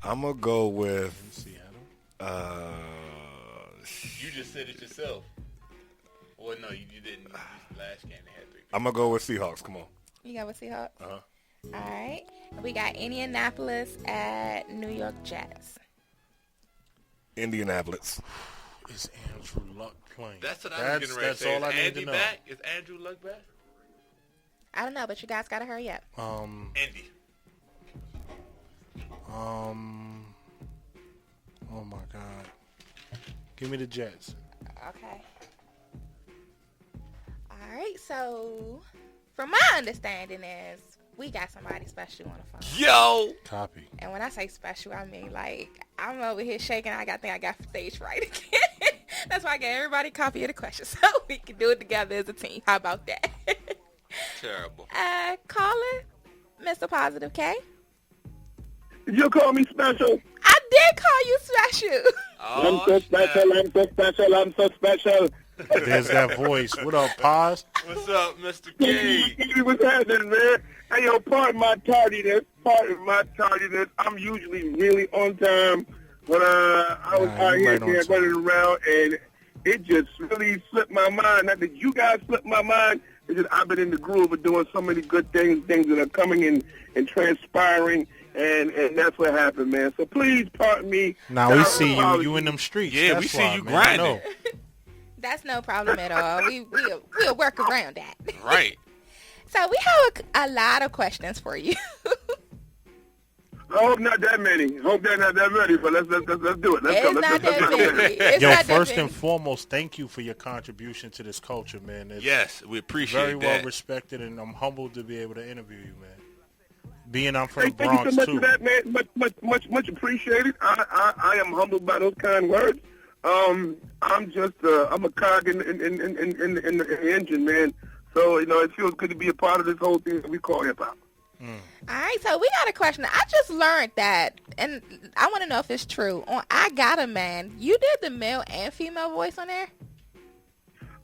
I'm gonna go with. Seattle. Uh, You just said it yourself. Well, no, you didn't. Last game they had 3 people. I'm gonna go with Seahawks. Come on. You got with Seahawks? Uh-huh. All right. We got Indianapolis at New York Jets. Indianapolis. Is Andrew Luck playing? That's what I was getting ready to say. That's all Is I need Andy to know. back? Is Andrew Luck back? I don't know, but you guys got to hurry up. Andy. Oh my God. Give me the Jets. Okay. All right. So, from my understanding is we got somebody special on the phone. Yo! Copy. And when I say special, I mean like I'm over here shaking. I think I got stage fright again. That's why I get everybody a copy of the question so we can do it together as a team. How about that? Terrible. Caller, Mr. Positive K. You call me special. I did call you special. I'm so special. I'm so special. I'm so special. There's that voice. What up, Paz? What's up, Mr. K? What's happening, man? Hey, yo, pardon my tardiness. I'm usually really on time, but I was out you here right on running around, and it just really slipped my mind. Not that you guys slipped my mind. It's just I've been in the groove of doing so many good things that are coming in and transpiring. And that's what happened, man. So please pardon me. Now we see you. You in them streets. Yeah, That's we see why, you man. I know. grinding. That's no problem at all. We'll work around that. Right. So we have a lot of questions for you. I hope not that many. Hope they're not that many, but let's do it. Let's It's go. not that Let's many. It's Yo, not that first many. and foremost, thank you for your contribution to this culture, man. It's Yes, we appreciate very that. well respected, and I'm humbled to be able to interview you, man. Being I'm from Hey, the thank you Bronx so much too. for that, man. Much appreciated. I am humbled by those kind words. I'm just I'm a cog in the engine, man. So it feels good to be a part of this whole thing that we call hip hop. All right, so we got a question. I just learned that, and I want to know if it's true. On I Got a Man, you did the male and female voice on there?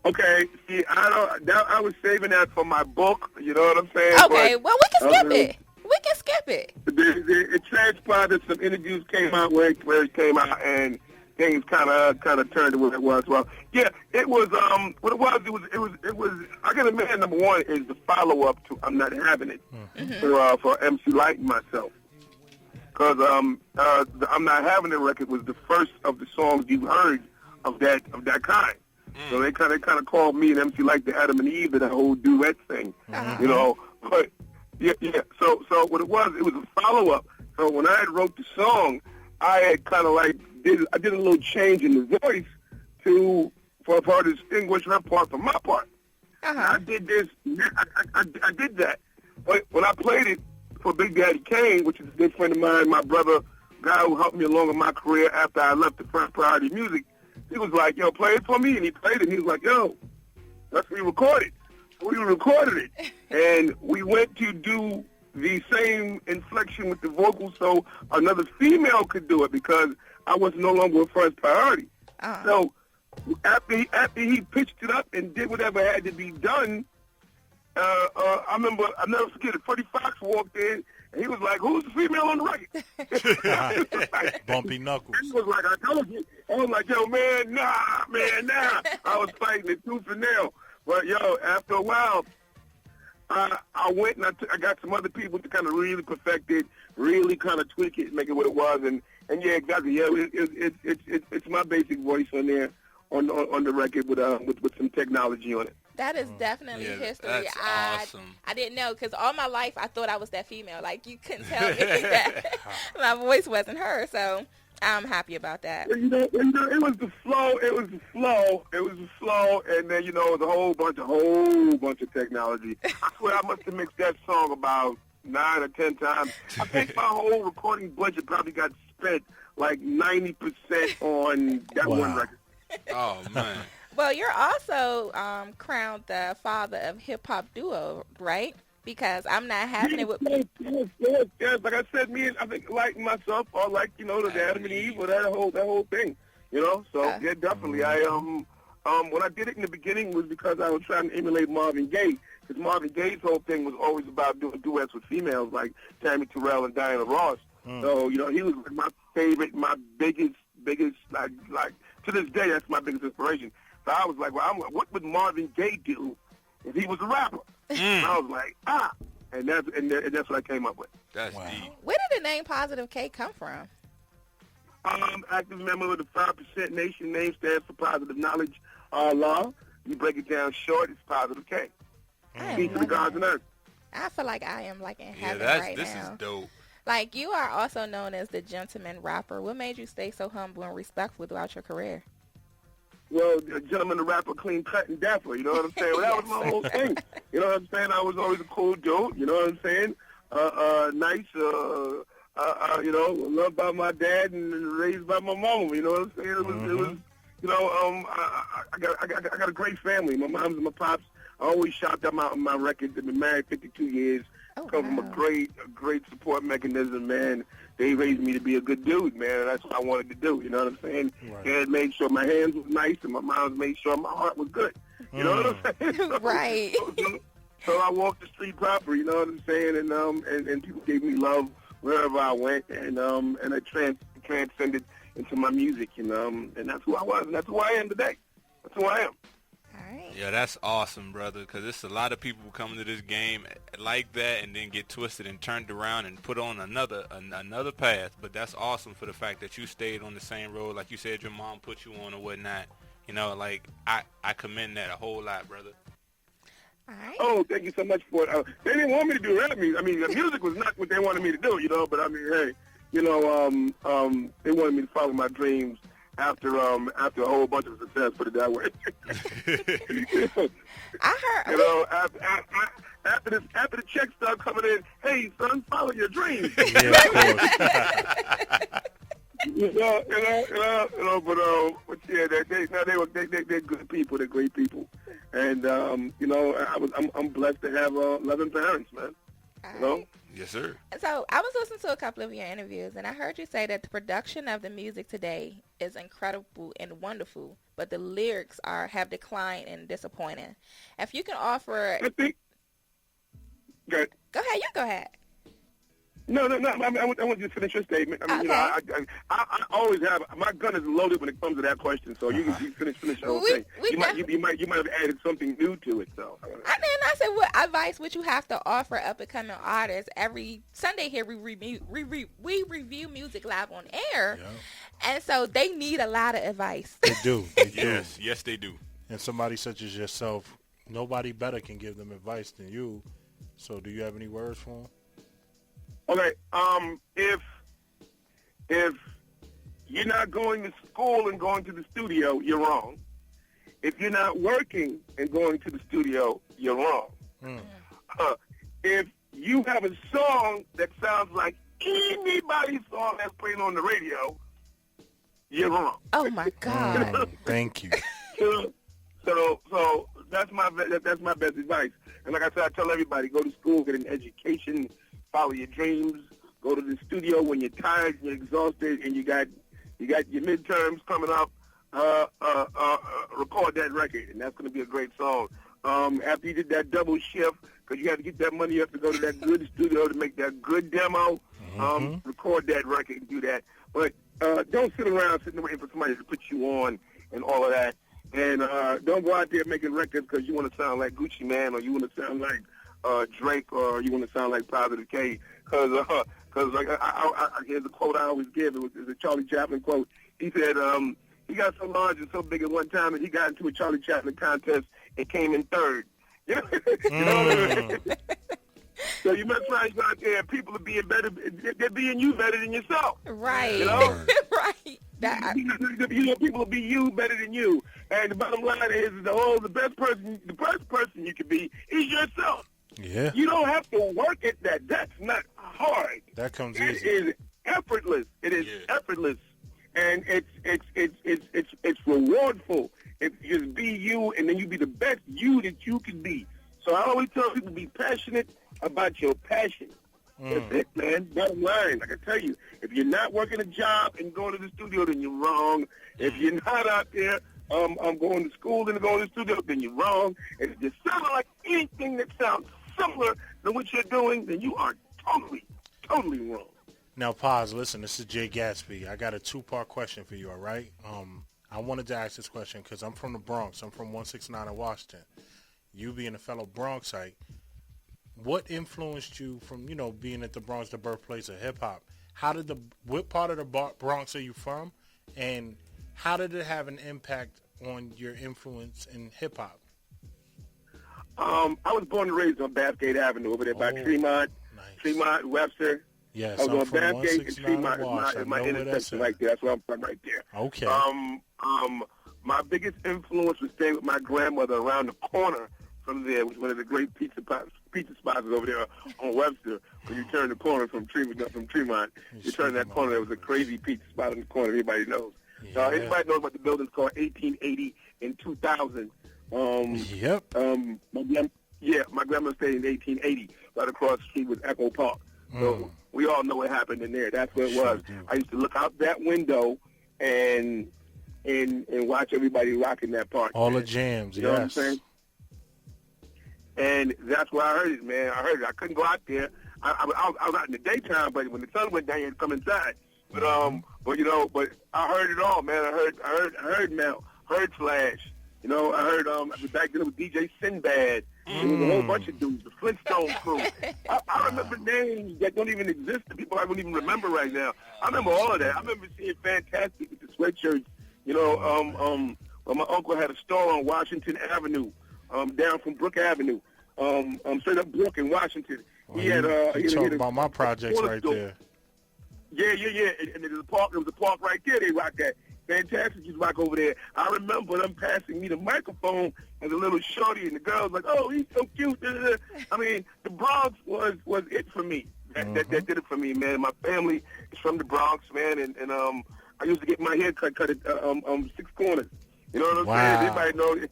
Okay, see, I was saving that for my book. You know what I'm saying? Okay, But, well, we can skip it. We can skip it. It transpired that some interviews came out where it came out, and things kind of turned to what it was. Well, yeah, it was what it was. I Got a Man number one is the follow up to I'm Not Having It for MC Light and myself, because I'm Not Having It record was the first of the songs you heard of that kind. So they kind of called me and MC Light the Adam and Eve of that whole duet thing, But yeah. So what it was a follow up. So when I had wrote the song, I had kind of did a little change in the voice for her to distinguish her part from my part. I did this. I did that. But when I played it for Big Daddy Kane, which is a good friend of mine, my brother, guy who helped me along in my career after I left the First Priority Music, he was like, yo, play it for me. And he played it. And he was like, yo, that's what we recorded. We recorded it. And we went to do the same inflection with the vocals so another female could do it because I was no longer a First Priority. So after he pitched it up and did whatever had to be done, I remember, I'll never forget it, Freddie Fox walked in and he was like, who's the female on the record? Bumpy Knuckles. He was like, I told you. I was like, yo, man, nah. I was fighting it tooth and nail. But, yo, after a while, I went and I got some other people to kind of really perfect it, really kind of tweak it, make it what it was. And yeah, exactly. Yeah, it's my basic voice on there on the record with some technology on it. That is definitely history. That's awesome. I didn't know because all my life I thought I was that female. Like you couldn't tell me that my voice wasn't her. So I'm happy about that. It was the flow. And then it was a whole bunch of technology. I swear I must have mixed that song about 9 or 10 times. I think my whole recording budget probably got spent like 90% on that one record. Oh man. Well, you're also crowned the father of hip hop duo, right? Because I'm Not Having It with. Yes. Like I said, I think like myself, or like the Adam and Eve, or that whole thing. So yeah, definitely. When I did it in the beginning was because I was trying to emulate Marvin Gaye. Because Marvin Gaye's whole thing was always about doing duets with females like Tammy Terrell and Diana Ross. So, he was my favorite, my biggest, like to this day, that's my biggest inspiration. So I was like, well, what would Marvin Gaye do if he was a rapper? And I was like, and that's what I came up with. That's deep. Where did the name Positive K come from? Active member of the 5% Nation. Name stands for Positive Knowledge Law. You break it down short, it's Positive K. Peace to the gods and earth. I feel like I am like in heaven This now. is dope. Like, you are also known as the gentleman rapper. What made you stay so humble and respectful throughout your career? Well, the gentleman, the rapper, clean cut and dapper. You know what I'm saying? Well, that was my whole thing. You know what I'm saying? I was always a cool dude. You know what I'm saying? Nice. Loved by my dad and raised by my mom. You know what I'm saying? It was. I got a great family. My moms and my pops. I always shout them out on my records. I've been married 52 years. Come from a great support mechanism, man. They raised me to be a good dude, man, and that's what I wanted to do. You know what I'm saying? Right. Dad made sure my hands was nice, and my mom made sure my heart was good. You know what I'm saying? Right. So I walked the street proper. You know what I'm saying? And people gave me love wherever I went, and I transcended into my music, and that's who I was, and that's who I am today. That's who I am. All right. Yeah, that's awesome, brother, because it's a lot of people who come to this game like that and then get twisted and turned around and put on another path. But that's awesome for the fact that you stayed on the same road. Like you said, your mom put you on or whatnot. Like, I commend that a whole lot, brother. All right. Oh, thank you so much for it. They didn't want me to do rap music. I mean, the music was not what they wanted me to do, but I mean, hey, they wanted me to follow my dreams after a whole bunch of success, put it that way. I heard. After the checks start coming in, hey son, follow your dreams. Yeah, of course. But yeah, they're good people. They're great people, and I'm blessed to have loving parents, man. Right. Yes, sir. So I was listening to a couple of your interviews, and I heard you say that the production of the music today is incredible and wonderful, but the lyrics have declined and disappointing. If you can offer, I think. Good. Go ahead. You go ahead. No. I want you to finish your statement. I mean, Okay. I always have my gun is loaded when it comes to that question. So you finish the whole thing. You might have added something new to it. So. I said, what advice would you have to offer up and coming artists? Every Sunday here we review music live on air, and so they need a lot of advice. They do. Yes, they do. And somebody such as yourself, nobody better can give them advice than you. So, do you have any words for them? Okay, if you're not going to school and going to the studio, you're wrong. If you're not working and going to the studio, you're wrong. If you have a song that sounds like anybody's song that's playing on the radio, you're wrong. Oh my God! Thank you. So that's my best advice. And like I said, I tell everybody, go to school, get an education, follow your dreams, go to the studio when you're tired, you're exhausted, and you got your midterms coming up. Record that record, and that's going to be a great song. After you did that double shift, because you got to get that money, you have to go to that good studio to make that good demo. Record that record and do that. But don't sit around sitting waiting for somebody to put you on and all of that. And don't go out there making records because you want to sound like Gucci Mane or you want to sound like Drake or you want to sound like Positive K. Because here's a quote I always give. It's a Charlie Chaplin quote. He said he got so large and so big at one time that he got into a Charlie Chaplin contest and came in third. You know what I mean? So you must find you out there, people are being better. They're being you better than yourself. Right. You know? Right. People will be you better than you. And the bottom line is, the best person you can be is yourself. Yeah. You don't have to work at that. That's not hard. That comes It easy. is effortless. It is effortless, and it's rewardful. If you just be you, and then you be the best you that you can be. So I always tell people, be passionate about your passion. That's it, man. Bottom line, like I tell you, if you're not working a job and going to the studio, then you're wrong. If you're not out there going to school and going to the studio, then you're wrong. And if you sound like anything that sounds similar to what you're doing, then you are totally wrong. Now, pause. Listen, this is Jay Gatsby. I got a two-part question for you, all right? I wanted to ask this question because I'm from the Bronx. I'm from 169 in Washington. You being a fellow Bronxite, what influenced you from, being at the Bronx, the birthplace of hip-hop? What part of the Bronx are you from? And how did it have an impact on your influence in hip-hop? I was born and raised on Bathgate Avenue over there by Tremont, Nice. Tremont, Webster. Yes, I was I'm on from Bathgate and 169 Tremont Wash. I is my know where that's intersection at. right there. That's where I'm from right there. Okay. My biggest influence was staying with my grandmother around the corner from there, which was one of the great pizza spots over there on Webster. When you turn the corner from Tremont, you turn that corner, there was a crazy pizza spot in the corner. Everybody knows. Yeah. Anybody knows about the building's called 1880 and 2000. Yep. My grandma stayed in 1880, right across the street with Echo Park. So we all know what happened in there. That's what it was. do. I used to look out that window and watch everybody rocking that park. All man. the jams, You know what I'm yes. saying? And that's where I heard it, man. I heard it. I couldn't go out there. I was out in the daytime, but when the sun went down, you had to come inside. But but I heard it all, man. I heard Mel, heard Flash. I heard back then it was DJ Sinbad. There was a whole bunch of dudes, the Flintstone crew. I remember names that don't even exist, that people I don't even remember right now. I remember all of that. I remember seeing Fantastic with the sweatshirts. My uncle had a store on Washington Avenue, down from Brook Avenue, straight up Brook in Washington. Well, you talking about my projects right there. Yeah. And there was a park right there. They rocked that. Fantastic, you rock over there. I remember them passing me the microphone as a little shorty, and the girls like, "Oh, he's so cute." I mean, the Bronx was it for me. That did it for me, man. My family is from the Bronx, man, and I used to get my hair cut at 6 Corners. You know what I'm saying? Everybody knows it.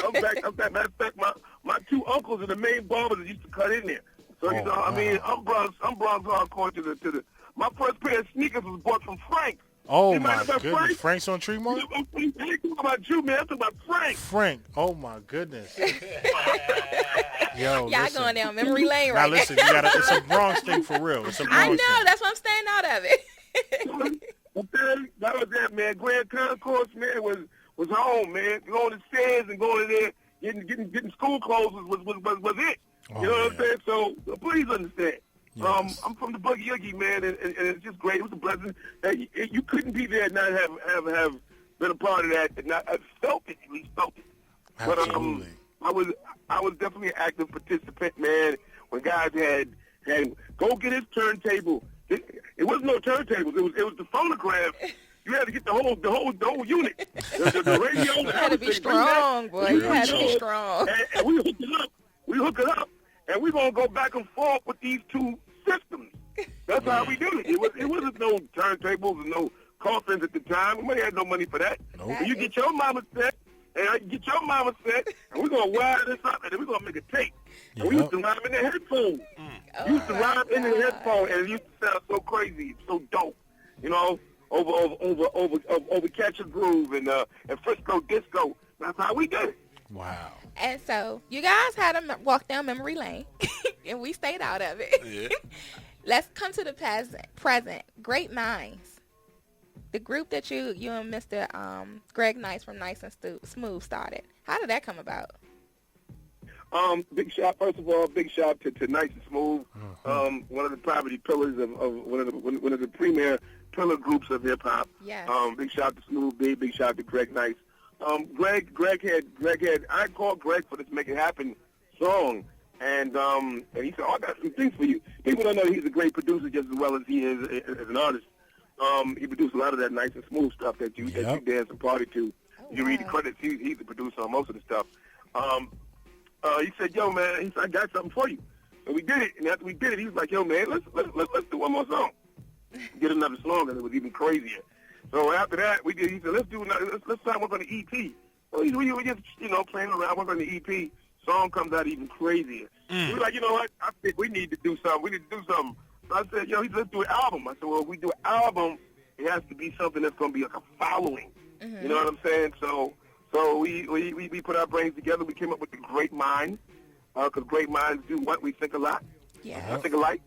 I'm back. Matter of fact, my two uncles are the main barbers that used to cut in there. So I mean, I'm Bronx hardcore to the. My first pair of sneakers was bought from Frank. Oh my goodness, Frank's on Tremont? I ain't talking about you, man. I'm talking about Frank. Frank, oh my goodness. Yo, Y'all listen. going down memory lane Now right listen, now. it's a Bronx thing for real. It's a Bronx I know, thing. that's why I'm staying out of it. Okay, that was that, man. Grand Concourse, man, was home, man. Going to stairs and going in there, getting school clothes was it. Oh, you know what I'm yeah. saying? So please understand. Yes. I'm from the Boogie Oogie, man, and it's just great. It was a blessing. You couldn't be there and not have been a part of that, and not felt it, at least felt it. Absolutely. But I was definitely an active participant, man. When guys had go get his turntable. It wasn't no turntables. It was the phonograph. You had to get the whole unit. The radio. You had to be strong, boy. You had to be strong. And we hook it up. And we're going to go back and forth with these two systems. That's how we do it. It wasn't no turntables and no coffins at the time. We had no money for that. Nope. You get your mama set, and I get your mama set, and we're going to wire this up, and then we're going to make a tape. And we used to rhyme in the headphones. We used to rhyme in the headphone, and it used to sound so crazy, so dope. Over Catch a Groove and Frisco Disco. That's how we did it. Wow. And so you guys had to walk down memory lane, and we stayed out of it. Yeah. Let's come to the present. Great Minds. The group that you and Mr. Greg Nice from Nice and Smooth started. How did that come about? First of all, big shout to Nice and Smooth. One of the poverty pillars of one of the premier pillar groups of hip hop. Yes. Big shout to Smooth B. Big shout to Greg Nice. Greg had I called Greg for this Make It Happen song, and he said, "Oh, I got some things for you." People don't know he's a great producer just as well as he is as an artist. He produced a lot of that Nice and Smooth stuff that you dance and party to. You read the credits. He's the producer on most of the stuff. He said, "Yo, man," he said, "I got something for you." So we did it, and after we did it, he was like, "Yo, man, let's do one more song." Get another song, and it was even crazier. So after that, we did. He said, "Let's try work on the EP." So we just playing around, work on the EP. Song comes out even crazier. We were like, you know what? I think we need to do something. So I said, he said, let's do an album. I said, well, if we do an album, it has to be something that's going to be like a following. Mm-hmm. You know what I'm saying? So we put our brains together. We came up with the Great Minds, because great minds do what? We think a lot. Yeah. I think alike.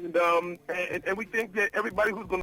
and we think that everybody who's going